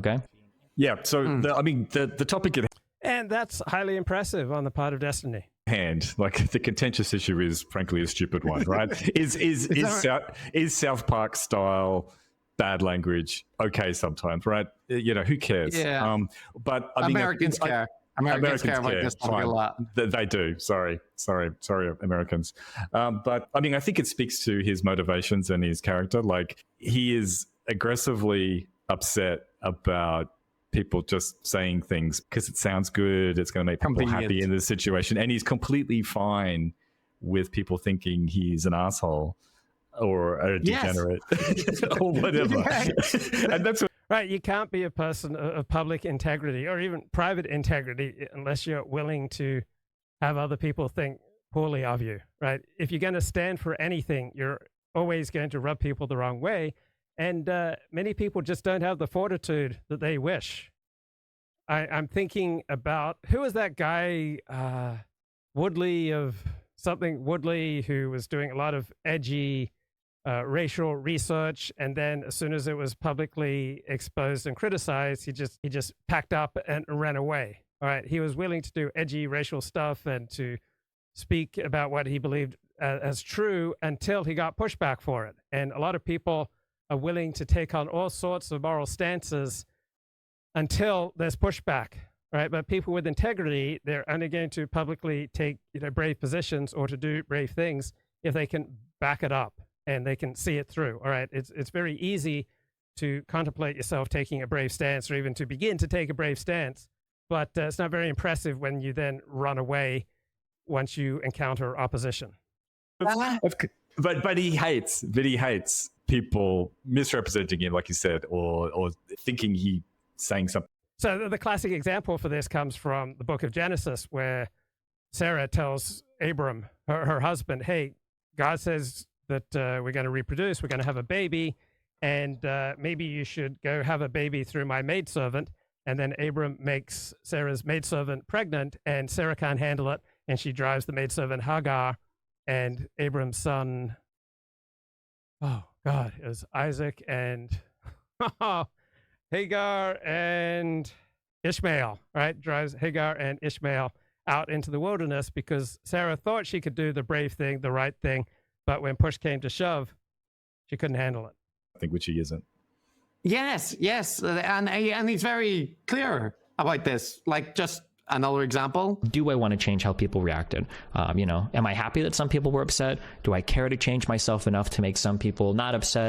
Okay. Yeah. So the topic at And that's highly impressive on the part of Destiny. hand, like the contentious issue is frankly a stupid one, right? is South Park style bad language okay sometimes, right? Who cares? Yeah. But Americans care. Americans care about this topic a lot. They do. Sorry, Americans. But I think it speaks to his motivations and his character. Like, he is aggressively upset about people just saying things because it sounds good, it's going to make people happy in this situation, and he's completely fine with people thinking he's an asshole or a degenerate or whatever. And that's what Right, you can't be a person of public integrity or even private integrity unless you're willing to have other people think poorly of you, right? If you're going to stand for anything, you're always going to rub people the wrong way. And many people just don't have the fortitude that they wish. I'm thinking about, who is that guy, Woodley, who was doing a lot of edgy racial research, and then as soon as it was publicly exposed and criticized, he just packed up and ran away. All right, he was willing to do edgy racial stuff and to speak about what he believed as true until he got pushback for it. And a lot of people are willing to take on all sorts of moral stances until there's pushback, right? But people with integrity, they're only going to publicly take brave positions or to do brave things if they can back it up and they can see it through. All right, it's very easy to contemplate yourself taking a brave stance or even to begin to take a brave stance, but it's not very impressive when you then run away once you encounter opposition. But he hates people misrepresenting him, like you said, or thinking he's saying something. So the classic example for this comes from the book of Genesis, where Sarah tells Abram, her husband, hey, God says that we're going to reproduce, we're going to have a baby, and maybe you should go have a baby through my maidservant. And then Abram makes Sarah's maidservant pregnant, and Sarah can't handle it, and she drives the maidservant Hagar, and Abram's son, oh God, it was Isaac and Hagar and Ishmael, right? Drives Hagar and Ishmael out into the wilderness because Sarah thought she could do the brave thing, the right thing, but when push came to shove, she couldn't handle it. I think which he isn't. Yes, and he's very clear about this. Like, just another example. Do I want to change how people reacted? Am I happy that some people were upset? Do I care to change myself enough to make some people not upset?